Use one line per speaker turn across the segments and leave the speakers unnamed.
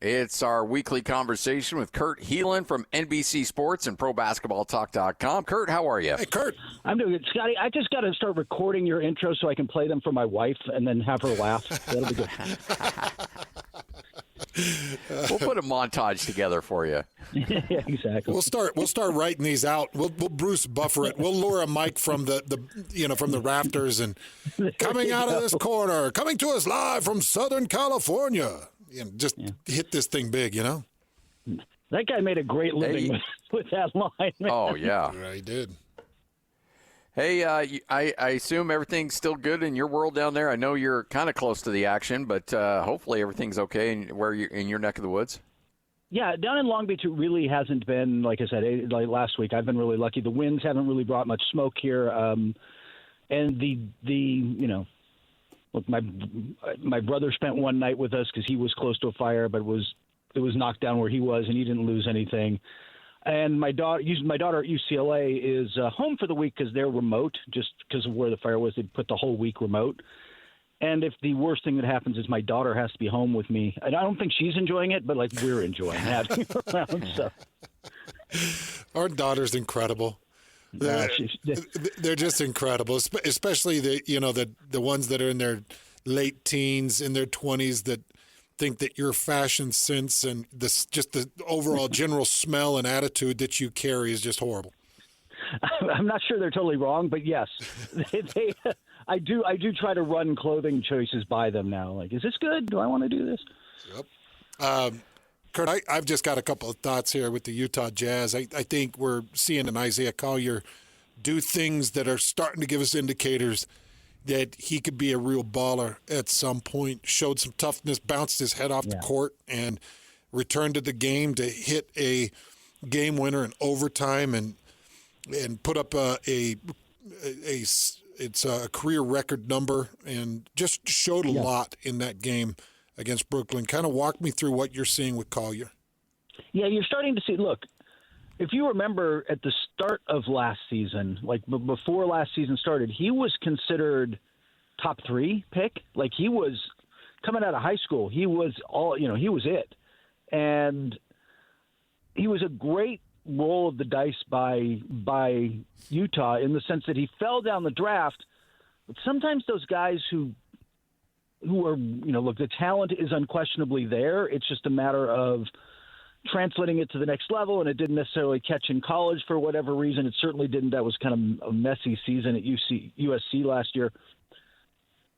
It's our weekly conversation with Kurt Helin from NBC Sports and ProBasketballTalk.com. Kurt, how are you?
Hey, Kurt.
I'm doing good. Scotty, I just got to start recording your intro so I can play them for my wife and then have her laugh. That'll be good.
We'll put a montage together for you.
Yeah, exactly.
We'll start writing these out. We'll Bruce Buffer it. We'll lure a mic from from the rafters and coming out of this corner, coming to us live from Southern California. Just hit this thing big,
That guy made a great living with that line, man.
Oh, yeah.
Yeah, he did.
Hey, I assume everything's still good in your world down there. I know you're kind of close to the action, but hopefully everything's okay in your neck of the woods.
Yeah, down in Long Beach, it really hasn't been, like I said, like last week. I've been really lucky. The winds haven't really brought much smoke here. And look, my brother spent one night with us because he was close to a fire, but it was knocked down where he was, and he didn't lose anything. And my daughter at UCLA is home for the week because they're remote, just because of where the fire was. They put the whole week remote. And if the worst thing that happens is my daughter has to be home with me, and I don't think she's enjoying it, but like we're enjoying having her around. So.
Our daughter's incredible. They're just incredible, especially the ones that are in their late teens, in their 20s, that think that your fashion sense and just the overall general smell and attitude that you carry is just horrible.
I'm not sure they're totally wrong, but yes, I do try to run clothing choices by them now. Like, is this good? Do I want to do this?
Yep. Kurt, I've just got a couple of thoughts here with the Utah Jazz. I think we're seeing an Isaiah Collier do things that are starting to give us indicators that he could be a real baller at some point. Showed some toughness, bounced his head off the court, and returned to the game to hit a game winner in overtime and put up it's a career record number, and just showed a lot in that game against Brooklyn. Kind of walk me through what you're seeing with Collier.
Yeah, you're starting to see. Look, if you remember at the start of last season, like before last season started, he was considered top 3 pick. Like, he was coming out of high school. He was he was it. And he was a great roll of the dice by Utah in the sense that he fell down the draft. But sometimes those guys who are, look, the talent is unquestionably there. It's just a matter of translating it to the next level, and it didn't necessarily catch in college for whatever reason. It certainly didn't. That was kind of a messy season at USC last year.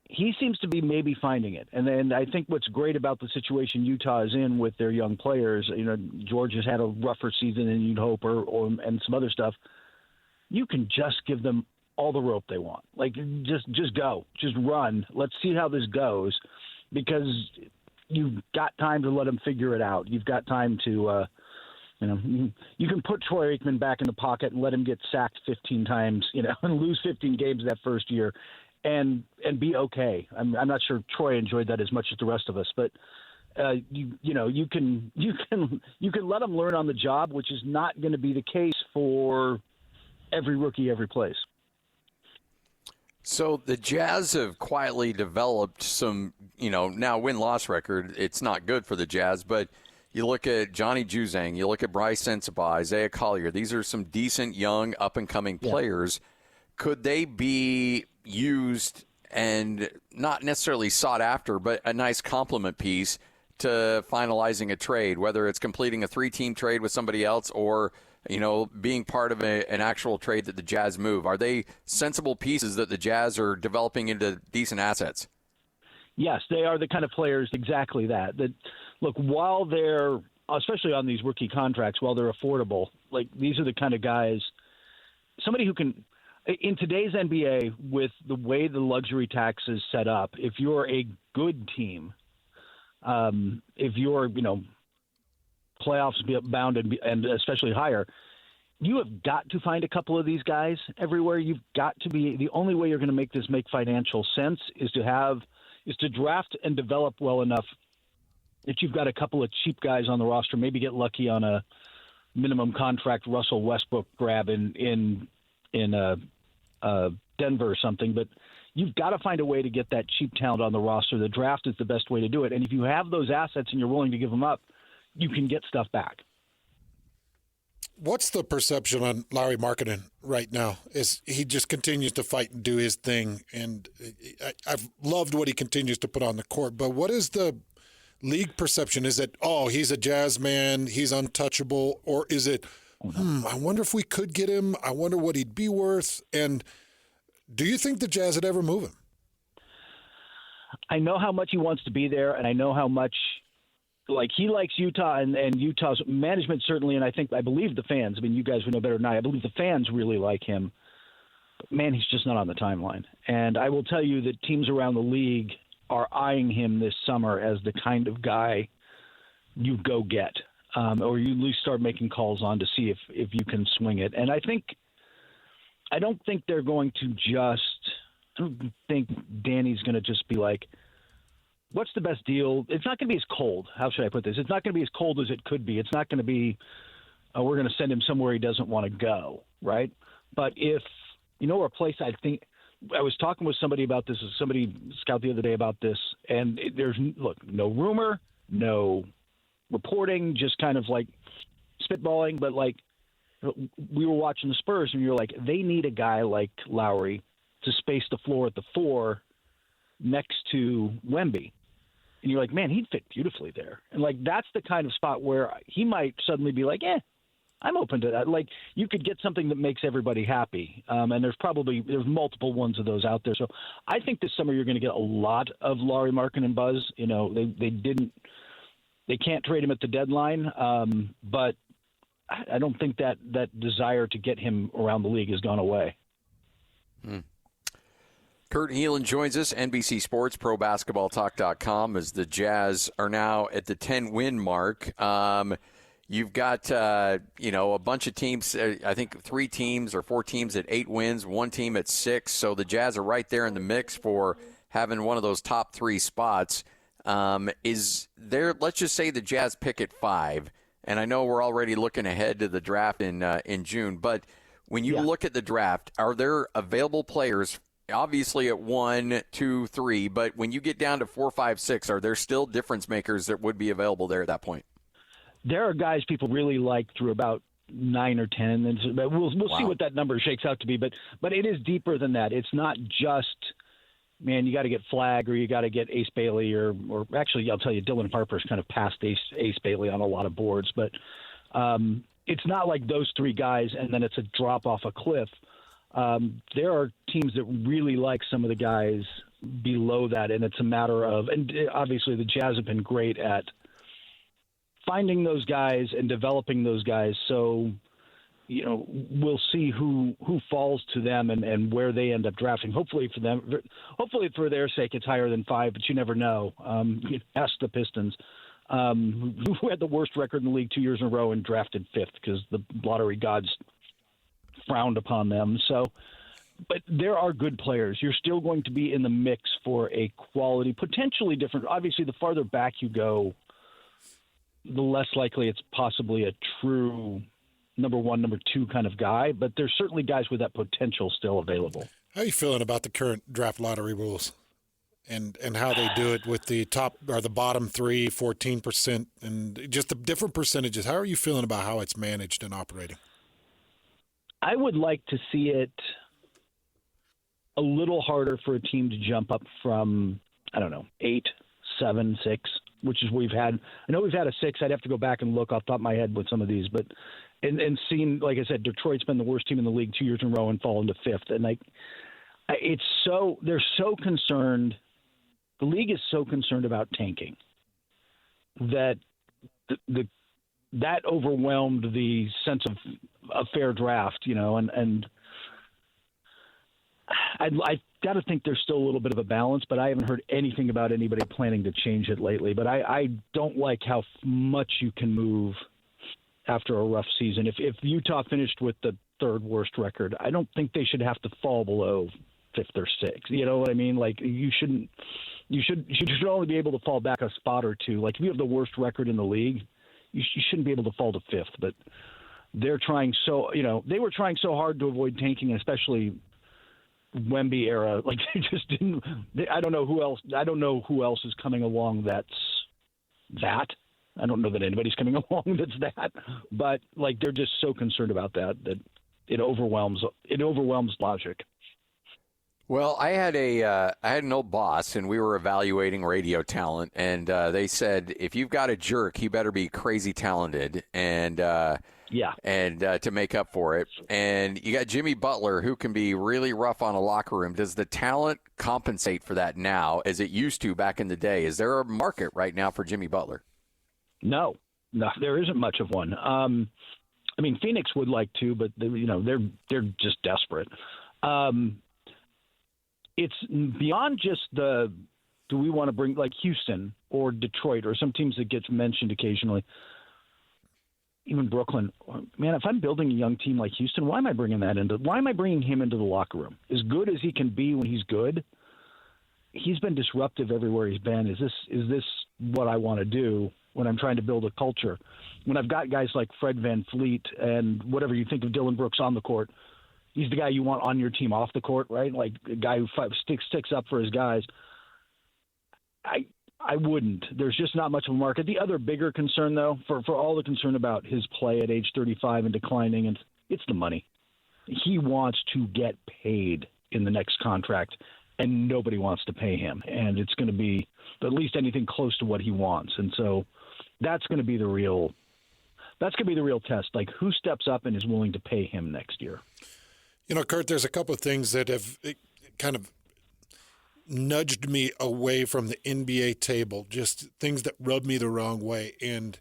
He seems to be maybe finding it. And then I think what's great about the situation Utah is in with their young players, George has had a rougher season than you'd hope and some other stuff. You can just give them all the rope they want. Like, just go. Just run. Let's see how this goes, because you've got time to let them figure it out. You've got time to, you can put Troy Aikman back in the pocket and let him get sacked 15 times, and lose 15 games that first year and be okay. I'm not sure Troy enjoyed that as much as the rest of us, but you can let them learn on the job, which is not going to be the case for every rookie, every place.
So the Jazz have quietly developed some, now win-loss record. It's not good for the Jazz, but you look at Johnny Juzang, you look at Bryce Sensabaugh, Isaiah Collier. These are some decent, young, up-and-coming players. Could they be used and not necessarily sought after, but a nice complement piece to finalizing a trade, whether it's completing a 3-team trade with somebody else or being part of an actual trade that the Jazz move? Are they sensible pieces that the Jazz are developing into decent assets?
Yes, they are the kind of players, exactly that. That look, while they're, especially on these rookie contracts, while they're affordable, like, these are the kind of guys, somebody who can, in today's NBA, with the way the luxury tax is set up, if you're a good team, if you're, playoffs bound and especially higher, you have got to find a couple of these guys everywhere. You've got to be, the only way you're going to make this make financial sense is to draft and develop well enough that you've got a couple of cheap guys on the roster, maybe get lucky on a minimum contract Russell Westbrook grab in Denver or something. But you've got to find a way to get that cheap talent on the roster. The draft is the best way to do it. And if you have those assets and you're willing to give them up, you can get stuff back.
What's the perception on Lauri Markkanen right now? Is he just continues to fight and do his thing, and I've loved what he continues to put on the court. But what is the league perception? Is it, oh, he's a Jazz man, he's untouchable, or is it, I wonder if we could get him, I wonder what he'd be worth? And do you think the Jazz would ever move him?
I know how much he wants to be there, and I know how much he likes Utah and Utah's management certainly, and I believe the fans. I mean, you guys would know better than I believe the fans really like him. But man, he's just not on the timeline. And I will tell you that teams around the league are eyeing him this summer as the kind of guy you go get, or you at least start making calls on to see if you can swing it. And I don't think they're going to I don't think Danny's going to just be like, what's the best deal? It's not going to be as cold. How should I put this? It's not going to be as cold as it could be. It's not going to be, we're going to send him somewhere he doesn't want to go, right? But if, a place I think, I was talking with somebody about this, somebody scout the other day about this, and there's, no rumor, no reporting, just kind of like spitballing, but we were watching the Spurs, and you're like, they need a guy like Lowry to space the floor at the 4 next to Wemby. And you're like, man, he'd fit beautifully there. And that's the kind of spot where he might suddenly be like, I'm open to that. You could get something that makes everybody happy. And there's multiple ones of those out there. So I think this summer you're going to get a lot of Lauri Markkanen buzz. They can't trade him at the deadline. But I don't think that desire to get him around the league has gone away.
Kurt Helin joins us, NBC Sports, ProBasketballTalk.com, as the Jazz are now at the 10-win mark. You've got, a bunch of teams, I think 3 teams or 4 teams at 8 wins, 1 team at 6. So the Jazz are right there in the mix for having one of those top 3 spots. Let's just say the Jazz pick at 5, and I know we're already looking ahead to the draft in June, but when you look at the draft, are there available players obviously at 1, 2, 3, but when you get down to 4, 5, 6, are there still difference makers that would be available there at that point?
There are guys people really like through about 9 or 10, and we'll see what that number shakes out to be. But it is deeper than that. It's not just, man, you got to get Flagg or you got to get Ace Bailey or actually I'll tell you, Dylan Harper's kind of passed Ace Bailey on a lot of boards, but it's not like those 3 guys and then it's a drop off a cliff. There are teams that really like some of the guys below that, and it's a matter of, and obviously the Jazz have been great at finding those guys and developing those guys. So, we'll see who falls to them and where they end up drafting. Hopefully for their sake, it's higher than 5, but you never know. Ask the Pistons, who had the worst record in the league 2 years in a row and drafted 5th because the lottery gods frowned upon them. So, but there are good players. You're still going to be in the mix for a quality, potentially different. Obviously, the farther back you go, the less likely it's possibly a true number 1, number 2 kind of guy. But there's certainly guys with that potential still available.
How are you feeling about the current draft lottery rules and how they do it with the top or the bottom 3, 14%, and just the different percentages? How are you feeling about how it's managed and operating?
I would like to see it a little harder for a team to jump up from, 8, 7, 6, which is what we've had. I know we've had a 6. I'd have to go back and look off the top of my head with some of these, but and seeing, like I said, Detroit's been the worst team in the league 2 years in a row and fallen to 5th. And they're so concerned. The league is so concerned about tanking that that overwhelmed the sense of a fair draft, and I got to think there's still a little bit of a balance, but I haven't heard anything about anybody planning to change it lately. But I don't like how much you can move after a rough season. If Utah finished with the 3rd worst record, I don't think they should have to fall below 5th or 6th. You know what I mean? You should only be able to fall back a spot or 2. If you have the worst record in the league, you shouldn't be able to fall to 5th, but they're trying they were trying so hard to avoid tanking, especially Wemby era. Like they just didn't. I don't know who else. I don't know who else is coming along. That's that. I don't know that anybody's coming along that's that. But like they're just so concerned about that it overwhelms logic.
Well, I had an old boss, and we were evaluating radio talent, and they said if you've got a jerk, he better be crazy talented, and to make up for it. And you got Jimmy Butler, who can be really rough on a locker room. Does the talent compensate for that now, as it used to back in the day? Is there a market right now for Jimmy Butler?
No, there isn't much of one. I mean, Phoenix would like to, but they're just desperate. It's beyond just do we want to bring like Houston or Detroit or some teams that gets mentioned occasionally, even Brooklyn. Man, if I'm building a young team like Houston, why am I bringing him into the locker room? As good as he can be when he's good, he's been disruptive everywhere he's been. Is this what I want to do when I'm trying to build a culture? When I've got guys like Fred VanVleet and whatever you think of Dylan Brooks on the court, he's the guy you want on your team off the court, right? Like a guy who sticks up for his guys. I wouldn't. There's just not much of a market. The other bigger concern, though, for all the concern about his play at age 35 and declining, and it's the money. He wants to get paid in the next contract, and nobody wants to pay him. And it's going to be at least anything close to what he wants. And so that's going to be the real test. Like, who steps up and is willing to pay him next year?
Kurt, there's a couple of things that have kind of nudged me away from the NBA table, just things that rubbed me the wrong way. And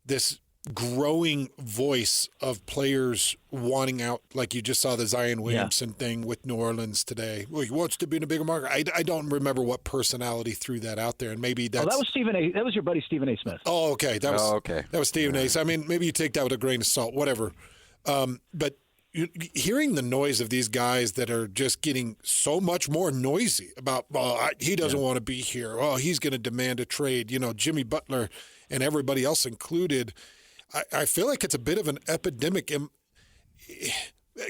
this growing voice of players wanting out, like you just saw the Zion Williamson thing with New Orleans today. Well, he wants to be in a bigger market. I don't remember what personality threw that out there, and maybe that's...
that was Stephen A. That was your buddy Stephen A. Smith.
Oh, okay. That was Stephen A. So, I mean, maybe you take that with a grain of salt, whatever. But hearing the noise of these guys that are just getting so much more noisy about, he doesn't want to be here. Oh, he's going to demand a trade. Jimmy Butler and everybody else included. I feel like it's a bit of an epidemic.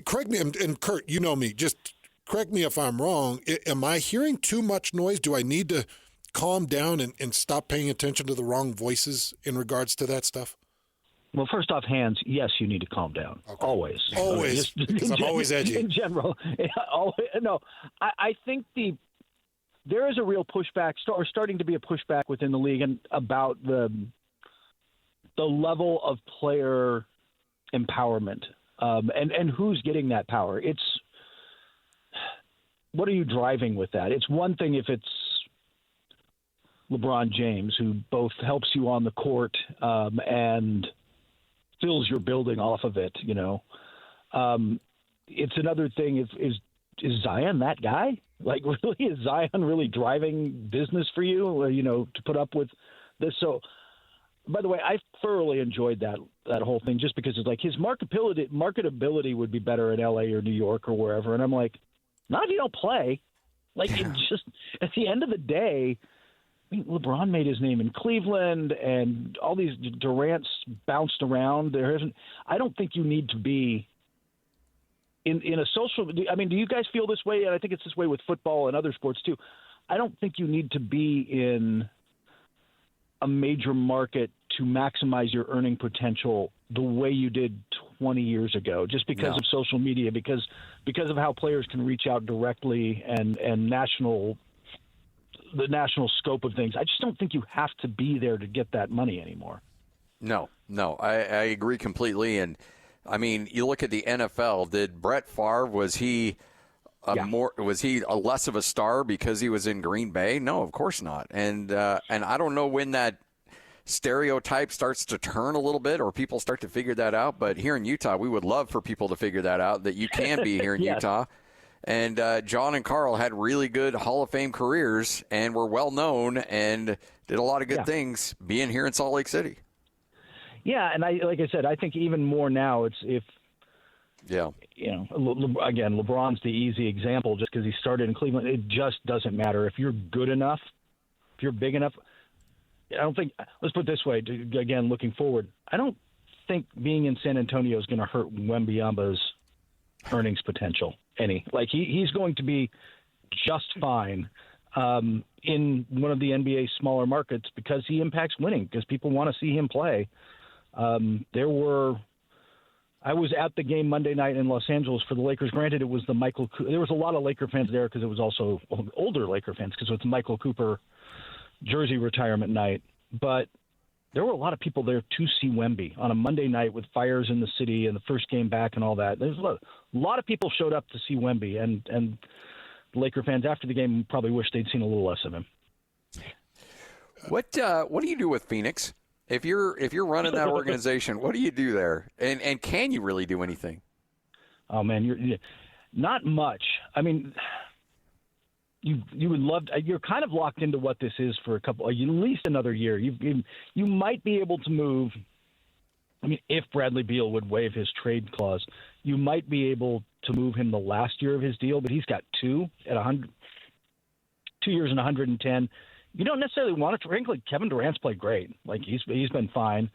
Correct me, and Kurt, you know me. Just correct me if I'm wrong. Am I hearing too much noise? Do I need to calm down and stop paying attention to the wrong voices in regards to that stuff?
Well, first off, hands, yes, you need to calm down. Okay. Always.
Because I'm always edgy.
In general. No, I think there is a real pushback, or starting to be a pushback within the league and about the level of player empowerment and who's getting that power. It's what are you driving with that? It's one thing if it's LeBron James, who both helps you on the court and fills your building off of it, it's another thing. Is Zion that guy? Like, really, is Zion really driving business for you? To put up with this? So, by the way, I thoroughly enjoyed that whole thing just because it's like his marketability would be better in LA or New York or wherever. And I'm like, not if you don't play. Like, it just at the end of the day. I mean, LeBron made his name in Cleveland, and all these Durants bounced around. I don't think you need to be in a social. I mean, do you guys feel this way? And I think it's this way with football and other sports too. I don't think you need to be in a major market to maximize your earning potential the way you did 20 years ago, just because of social media, because of how players can reach out directly and the national scope of things. I just don't think you have to be there to get that money anymore. No,
I agree completely. And I mean, you look at the NFL. Did Brett Favre, was he less of a star because he was in Green Bay? No, of course not. And I don't know when that stereotype starts to turn a little bit or people start to figure that out. But here in Utah, we would love for people to figure that out, that you can be here in Utah. And John and Carl had really good Hall of Fame careers and were well known and did a lot of good things being here in Salt Lake City.
Yeah, and like I said, I think even more now again, LeBron's the easy example just because he started in Cleveland. It just doesn't matter. If you're good enough, if you're big enough, I don't think – let's put it this way, again, looking forward. I don't think being in San Antonio is going to hurt Wembanyama's earnings potential. He's going to be just fine in one of the NBA's smaller markets because he impacts winning, because people want to see him play. I was at the game Monday night in Los Angeles for the Lakers. Granted, it was there was a lot of Laker fans there because it was also older Laker fans because it's Michael Cooper jersey retirement night. But there were a lot of people there to see Wemby on a Monday night with fires in the city and the first game back and all that. There's a lot of people showed up to see Wemby, and Laker fans after the game probably wish they'd seen a little less of him.
What do you do with Phoenix? If you're running that organization, what do you do there? And can you really do anything?
Oh man, you're not much. I mean, you would love to, you're kind of locked into what this is for at least another year. You might be able to move. I mean, if Bradley Beal would waive his trade clause, you might be able to move him the last year of his deal, but he's got 2 years and 110. You don't necessarily want to. Frankly, Kevin Durant's played great. Like he's been fine.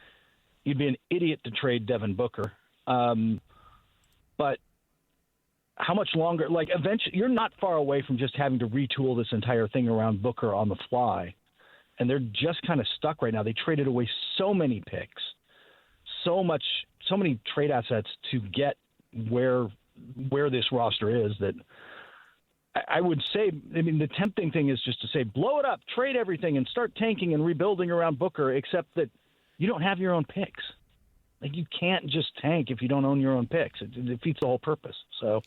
You'd be an idiot to trade Devin Booker. But how much longer? Like eventually, you're not far away from just having to retool this entire thing around Booker on the fly, and they're just kind of stuck right now. They traded away so many picks, so many trade assets to get where this roster is that. I would say, I mean, the tempting thing is just to say, blow it up, trade everything, and start tanking and rebuilding around Booker, except that you don't have your own picks. Like, you can't just tank if you don't own your own picks. It defeats the whole purpose. So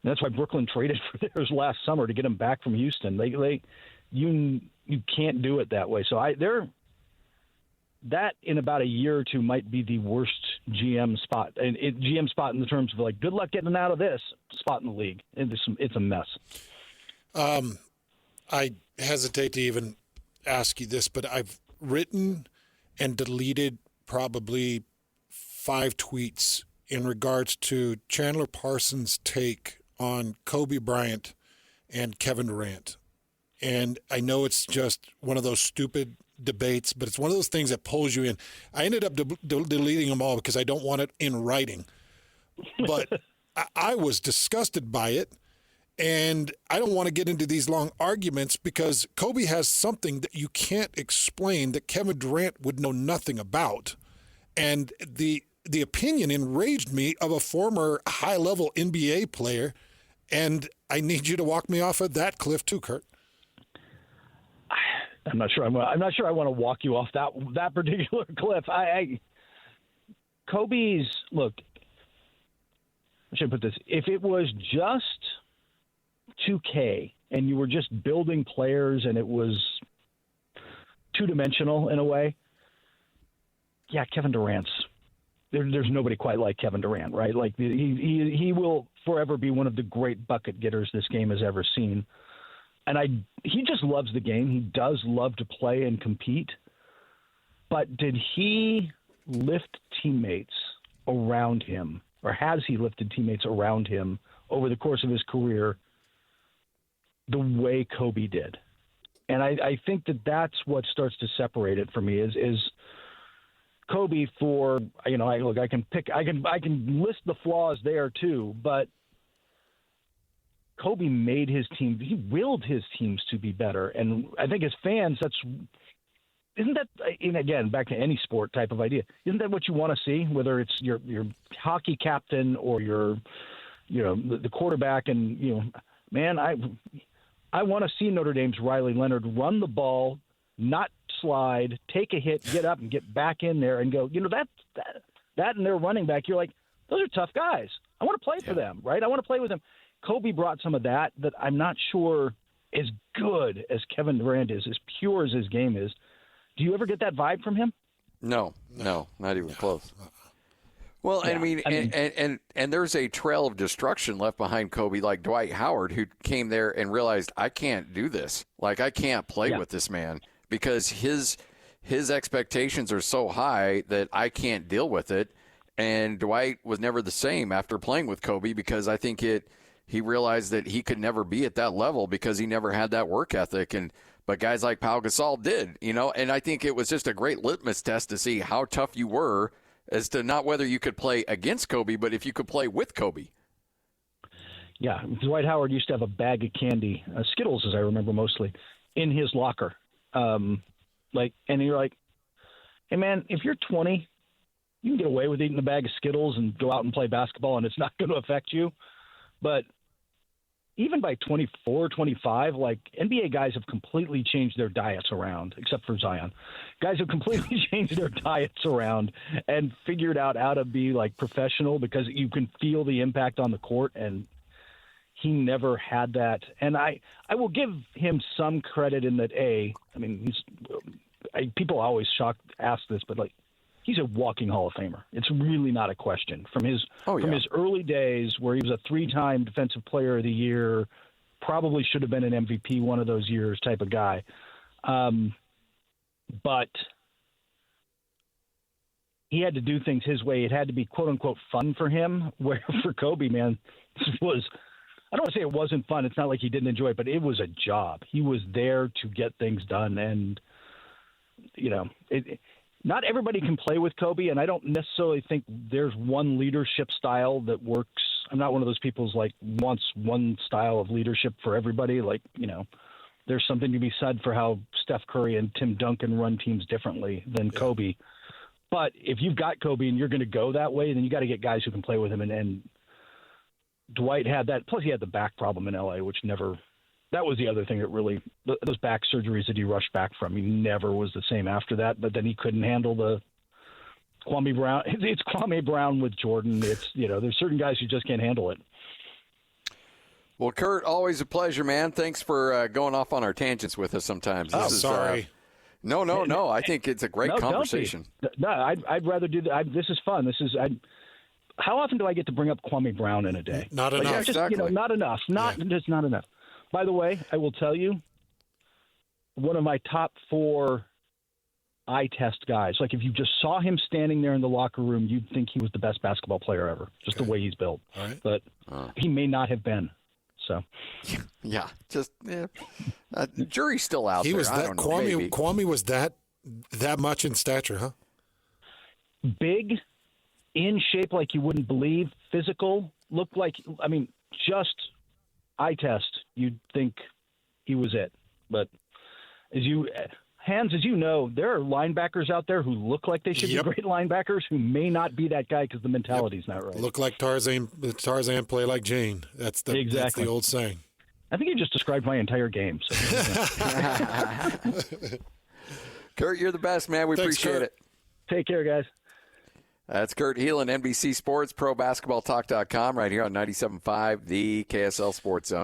that's why Brooklyn traded for theirs last summer to get him back from Houston. You can't do it that way. So that in about a year or two might be the worst GM spot, and GM spot in the terms of like, good luck getting out of this spot in the league. It's a mess.
I hesitate to even ask you this, but I've written and deleted probably 5 tweets in regards to Chandler Parsons' take on Kobe Bryant and Kevin Durant. And I know it's just one of those stupid debates, but it's one of those things that pulls you in. I ended up deleting them all because I don't want it in writing. But I was disgusted by it, and I don't want to get into these long arguments because Kobe has something that you can't explain that Kevin Durant would know nothing about. And the opinion enraged me of a former high-level NBA player, and I need you to walk me off of that cliff too, Kurt.
I'm not sure I want to walk you off that particular cliff. Kobe's look. I should put this: if it was just 2K and you were just building players and it was two-dimensional in a way, yeah, Kevin Durant's. There's nobody quite like Kevin Durant, right? Like he will forever be one of the great bucket getters this game has ever seen. And he just loves the game. He does love to play and compete. But did he lift teammates around him, or has he lifted teammates around him over the course of his career the way Kobe did? And I think that's what starts to separate it for me is Kobe for, I can list the flaws there too, but Kobe made his team. He willed his teams to be better, and I think as fans, isn't that? And again, back to any sport type of idea. Isn't that what you want to see? Whether it's your hockey captain or the quarterback, and man, I want to see Notre Dame's Riley Leonard run the ball, not slide, take a hit, get up, and get back in there and go. That and their running back. You're like, those are tough guys. I want to play for them, right? I want to play with them. Kobe brought some of that I'm not sure as good as Kevin Durant is, as pure as his game is. Do you ever get that vibe from him?
No, not even close. Well, yeah, and there's a trail of destruction left behind Kobe, like Dwight Howard, who came there and realized, I can't do this. Like, I can't play with this man because his expectations are so high that I can't deal with it. And Dwight was never the same after playing with Kobe because I think he realized that he could never be at that level because he never had that work ethic. But guys like Pau Gasol did, and I think it was just a great litmus test to see how tough you were as to not whether you could play against Kobe, but if you could play with Kobe.
Yeah, Dwight Howard used to have a bag of candy, Skittles, as I remember mostly, in his locker. And you're like, hey man, if you're 20, you can get away with eating a bag of Skittles and go out and play basketball, and it's not going to affect you. But even by 24, 25, like NBA guys have completely changed their diets around, except for Zion. Guys have completely changed their diets around and figured out how to be like professional because you can feel the impact on the court, and he never had that. And I will give him some credit in that people always ask this, but like, he's a walking Hall of Famer. It's really not a question. From his early days where he was a 3-time Defensive Player of the Year, probably should have been an MVP one of those years type of guy. But he had to do things his way. It had to be quote unquote fun for him. Where for Kobe, man, this was, I don't want to say it wasn't fun. It's not like he didn't enjoy it, but it was a job. He was there to get things done. And, not everybody can play with Kobe, and I don't necessarily think there's one leadership style that works. I'm not one of those people who's like wants one style of leadership for everybody. Like, there's something to be said for how Steph Curry and Tim Duncan run teams differently than Kobe. But if you've got Kobe and you're going to go that way, then you got to get guys who can play with him. And Dwight had that. Plus, he had the back problem in LA, which never. That was the other thing that really, those back surgeries that he rushed back from, he never was the same after that. But then he couldn't handle the Kwame Brown. It's Kwame Brown with Jordan. It's, there's certain guys who just can't handle it.
Well, Kurt, always a pleasure, man. Thanks for going off on our tangents with us sometimes.
Sorry.
No. I think it's a great conversation.
No, I'd rather do that. This is fun. How often do I get to bring up Kwame Brown in a day?
Not enough.
Yeah, exactly.
Not enough. Just not enough. By the way, I will tell you, one of my top 4 eye test guys. Like if you just saw him standing there in the locker room, you'd think he was the best basketball player ever, just the way he's built.
All right.
But he may not have been. So.
Yeah, jury's still out there.
I don't know, Kwame was that much in stature, huh?
Big, in shape like you wouldn't believe, physical, looked like, just eye test, you'd think he was it. But as you know, there are linebackers out there who look like they should be great linebackers who may not be that guy because the mentality's not right.
Look like Tarzan, play like Jane. That's the old saying.
I think you just described my entire game. So.
Kurt, you're the best, man. We
Thanks,
appreciate
Kurt.
it.
Take care, guys.
That's Kurt Helin, NBC Sports, ProBasketballTalk.com, right here on 97.5, the KSL Sports Zone.